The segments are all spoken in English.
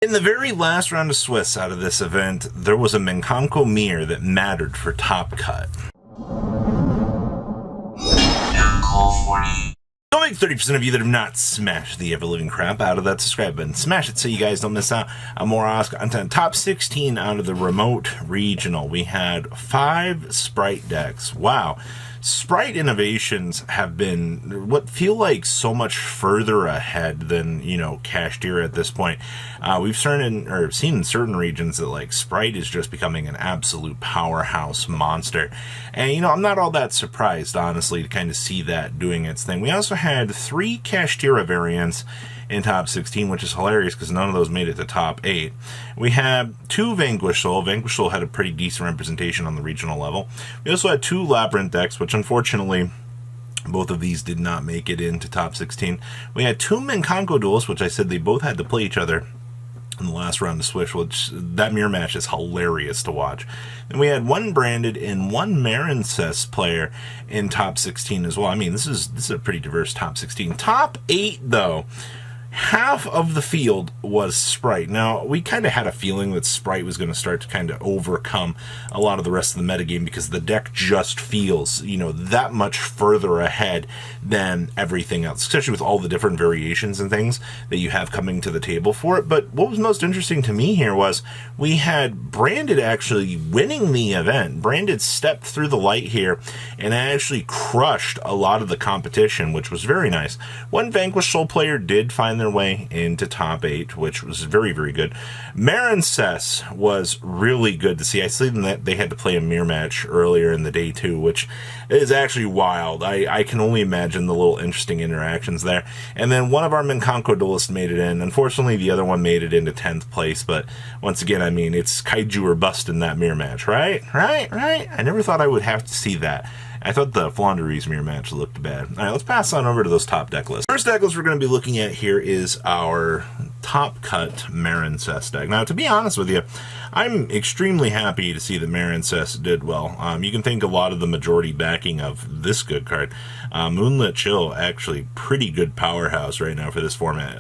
In the very last round of Swiss out of this event, there was a Mikanko mirror that mattered for top cut. Don't make 30% of you that have not smashed the ever-living crap out of that subscribe button. Smash it so you guys don't miss out on more Oscar content. Top 16 out of the remote regional. We had 5 Sprite decks. Wow. Sprite innovations have been what feel like so much further ahead than, Cashed Era at this point. We've seen in certain regions that, like, Sprite is just becoming an absolute powerhouse monster. And, I'm not all that surprised, honestly, to kind of see that doing its thing. We also had 3 Cashed Era variants in top 16, which is hilarious because none of those made it to top 8. We had 2 Vanquish Soul. Vanquish Soul had a pretty decent representation on the regional level. We also had 2 Labyrinth decks, which unfortunately both of these did not make it into top 16. We had 2 Mikanko duelists, which I said they both had to play each other in the last round of Swish, which that mirror match is hilarious to watch. And we had 1 branded and 1 Marincess player in top 16 as well. I mean, this is a pretty diverse top 16. Top 8, though. Half of the field was Sprite. Now, we kind of had a feeling that Sprite was going to start to kind of overcome a lot of the rest of the metagame because the deck just feels, that much further ahead than everything else, especially with all the different variations and things that you have coming to the table for it. But what was most interesting to me here was we had Branded actually winning the event. Branded stepped through the light here and actually crushed a lot of the competition, which was very nice. 1 Vanquish Soul player did find their way into top 8, which was very, very good. Marincess was really good to see. I see that they had to play a mirror match earlier in the day too, which is actually wild. I can only imagine the little interesting interactions there. And then 1 of our Mikanko duelists made it in. Unfortunately, the other one made it into 10th place, but once again, I mean, it's kaiju or bust in that mirror match, right? Right? I never thought I would have to see that. I thought the Flanders mirror match looked bad. All right, let's pass on over to those top deck lists. First deck list we're going to be looking at here is our top cut Marincess deck. Now, to be honest with you, I'm extremely happy to see that Marincess did well. You can thank a lot of the majority backing of this good card. Moonlit Chill, actually pretty good powerhouse right now for this format.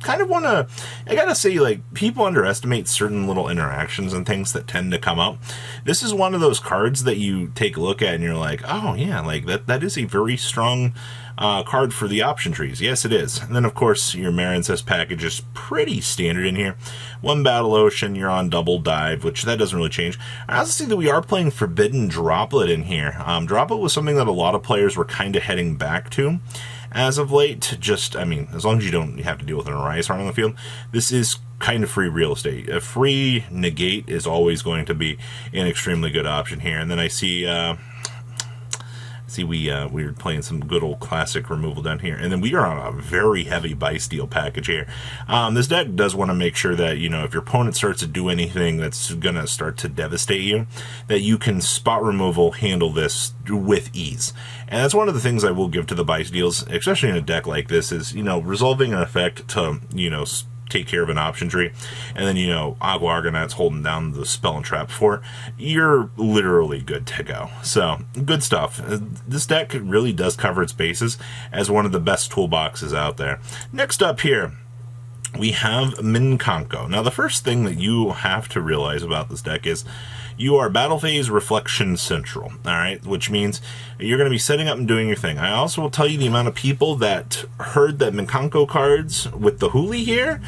Kind of want to, I gotta say, like, people underestimate certain little interactions and things that tend to come up. This is one of those cards that you take a look at and you're like, oh yeah, like that is a very strong card for the option trees. Yes, it is. And then, of course, your Marincess package is pretty standard in here. 1 Battle Ocean, you're on double dive, which that doesn't really change. I also see that we are playing Forbidden Droplet in here. Droplet was something that a lot of players were kind of heading back to as of late. Just, I mean, as long as you don't have to deal with an Arias on the field, this is kind of free real estate. A free negate is always going to be an extremely good option here. And then I see we were playing some good old classic removal down here, and then we are on a very heavy Bysteel package here. This deck does want to make sure that, if your opponent starts to do anything that's going to start to devastate you, that you can spot removal handle this with ease. And that's one of the things I will give to the Bysteels, especially in a deck like this, is, resolving an effect to, take care of an option tree, and then Agua Argonauts holding down the spell and trap for, you're literally good to go. So good stuff. This deck really does cover its bases as one of the best toolboxes out there. Next up here, we have Mikanko. Now, the first thing that you have to realize about this deck is you are Battle Phase Reflection Central, all right? Which means you're going to be setting up and doing your thing. I also will tell you the amount of people that heard that Mikanko cards with the Huli here,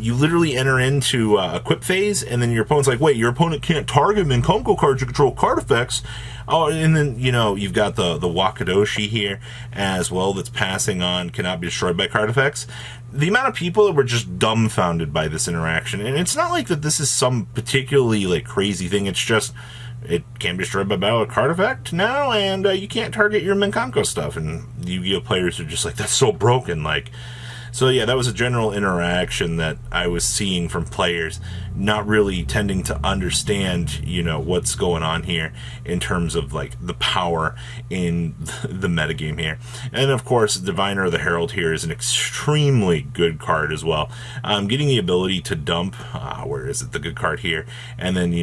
you literally enter into Equip Phase, and then your opponent's like, wait, your opponent can't target Mikanko cards to control card effects. Oh, and then, you've got the Wakadoshi here as well that's passing on, cannot be destroyed by card effects. The amount of people that were just dumbfounded by this interaction, and it's not like that this is some particularly, crazy thing, it's just, it can be destroyed by battle with card effect now, and you can't target your Mikanko stuff, and Yu-Gi-Oh! Players are just like, that's so broken, So yeah, that was a general interaction that I was seeing from players not really tending to understand, what's going on here in terms of the power in the metagame here. And of course, Diviner of the Herald here is an extremely good card as well. Getting the ability to dump, where is it, the good card here, and then,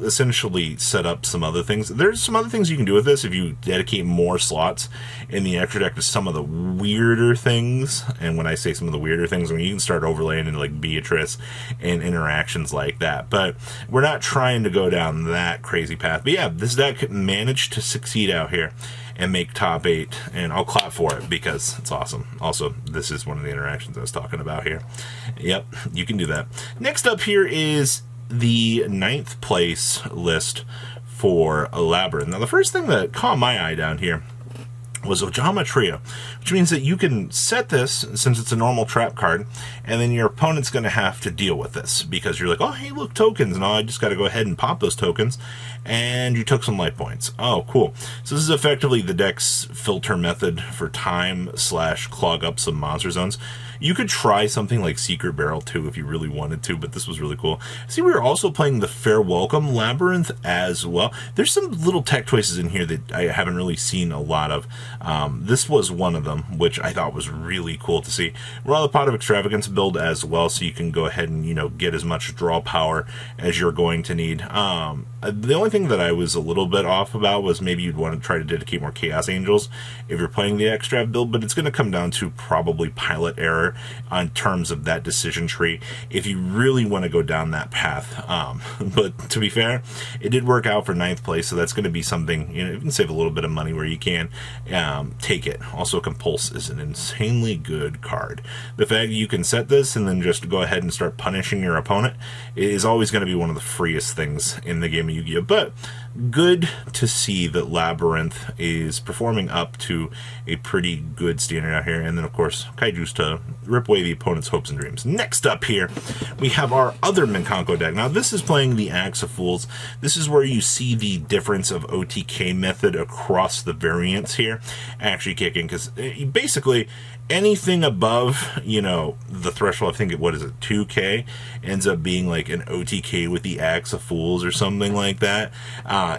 essentially set up some other things. There's some other things you can do with this if you dedicate more slots in the extra deck to some of the weirder things. And when I I say some of the weirder things, when you can start overlaying into like Beatrice and interactions like that. But we're not trying to go down that crazy path. But yeah, this deck managed to succeed out here and make top 8, and I'll clap for it because it's awesome. Also, this is one of the interactions I was talking about here. Yep, you can do that. Next up here is the 9th place list for a Labyrinth. Now, the first thing that caught my eye down here was Ojama Trio, which means that you can set this, since it's a normal trap card, and then your opponent's going to have to deal with this, because you're like, oh, hey, look, tokens, and I just got to go ahead and pop those tokens, and you took some life points. Oh, cool. So this is effectively the deck's filter method for time / clog up some monster zones. You could try something like Secret Barrel too if you really wanted to, but this was really cool. See, we were also playing the Fair Welcome Labyrinth as well. There's some little tech choices in here that I haven't really seen a lot of. This was one of them, which I thought was really cool to see. We're on the Pot of Extravagance build as well, so you can go ahead and, you know, get as much draw power as you're going to need. The only thing that I was a little bit off about was maybe you'd want to try to dedicate more Chaos Angels if you're playing the Extrav build, but it's going to come down to probably pilot error on terms of that decision tree if you really want to go down that path. But to be fair, it did work out for 9th place, so that's going to be something, you know, you can save a little bit of money where you can. Take it. Also, Compulse is an insanely good card. The fact that you can set this and then just go ahead and start punishing your opponent is always going to be one of the freest things in the game of Yu-Gi-Oh! But good to see that Labyrinth is performing up to a pretty good standard out here. And then, of course, Kaiju's to rip away the opponent's hopes and dreams. Next up here, we have our other Mikanko deck. Now, this is playing the Axe of Fools. This is where you see the difference of OTK method across the variants here actually kicking, because basically anything above, you know, the threshold, I think, what is it, 2K, ends up being like an OTK with the Axe of Fools or something like that.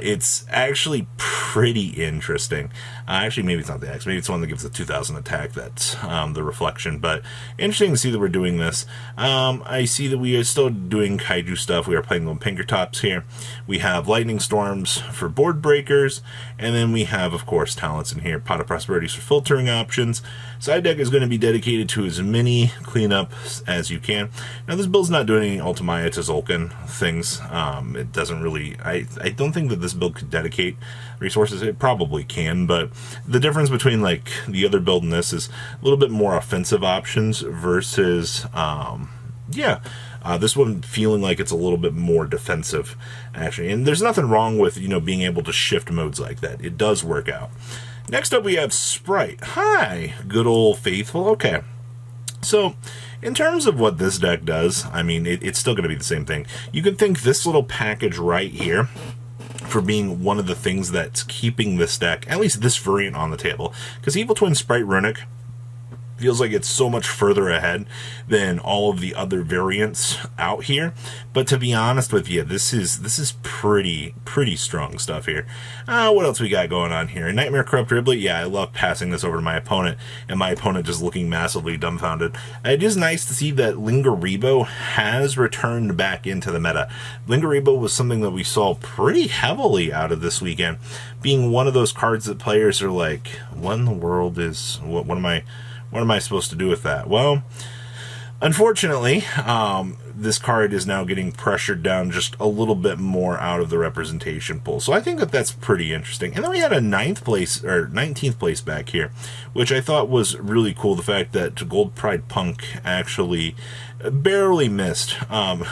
It's actually pretty interesting. Actually, maybe it's not the Axe. Maybe it's one that gives the 2000 attack. That's the Reflection. But interesting to see that we're doing this. I see that we are still doing Kaiju stuff. We are playing little Pinker Tops here. We have Lightning Storms for board breakers. And then we have, of course, talents in here. Pot of Prosperities for filtering options. Side deck is going to be dedicated to as many cleanups as you can. Now, this build's not doing any Ultimaya to Zolkin things. It doesn't really... I don't think that this build could dedicate resources. It probably can, but the difference between, like, the other build and this is a little bit more offensive options versus... this one feeling like it's a little bit more defensive, actually. And there's nothing wrong with, you know, being able to shift modes like that. It does work out. Next up, we have Sprite. Hi, good old faithful. Okay. So, in terms of what this deck does, I mean, it's still going to be the same thing. You can thank this little package right here for being one of the things that's keeping this deck, at least this variant, on the table. Because Evil Twin Sprite Runic feels like it's so much further ahead than all of the other variants out here. But to be honest with you, this is pretty strong stuff here. What else we got going on here? Nightmare Corrupt Riblet. Yeah, I love passing this over to my opponent, and my opponent just looking massively dumbfounded. It is nice to see that Lingaribo has returned back into the meta. Lingaribo was something that we saw pretty heavily out of this weekend, being one of those cards that players are like, what in the world is... What am I supposed to do with that? Well, unfortunately, this card is now getting pressured down just a little bit more out of the representation pool. So I think that that's pretty interesting. And then we had a 19th place back here, which I thought was really cool. The fact that Gold Pride Punk actually barely missed.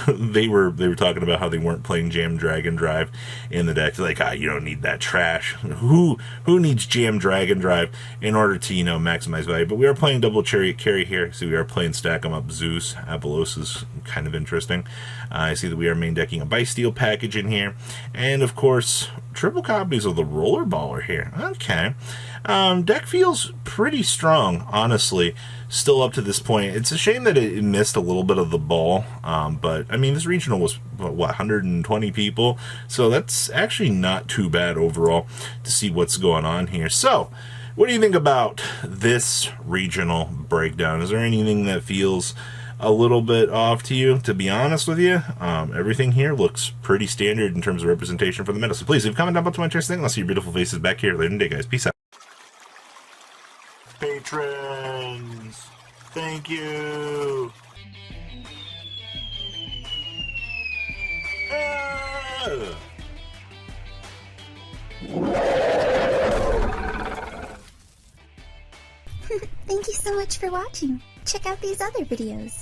They were talking about how they weren't playing Jam Dragon Drive in the deck. They're like, you don't need that trash. Who needs Jam Dragon Drive in order to, you know, maximize value? But we are playing Double Chariot Carry here. So we are playing Stack 'em Up Zeus. Apolos is kind of interesting. I see that we are main decking a Bysteel package in here. And of course, triple copies of the Rollerballer here. Okay. Deck feels pretty strong, honestly, still up to this point. It's a shame that it missed a little bit of the ball, but, I mean, this regional was, what, 120 people? So that's actually not too bad overall to see what's going on here. So, what do you think about this regional breakdown? Is there anything that feels a little bit off to you? To be honest with you, everything here looks pretty standard in terms of representation for the meta. So please leave a comment down below to my interest thing. I'll see your beautiful faces back here later in the day, guys. Peace out. Patrons, Thank you. Thank you so much for watching. Check out these other videos.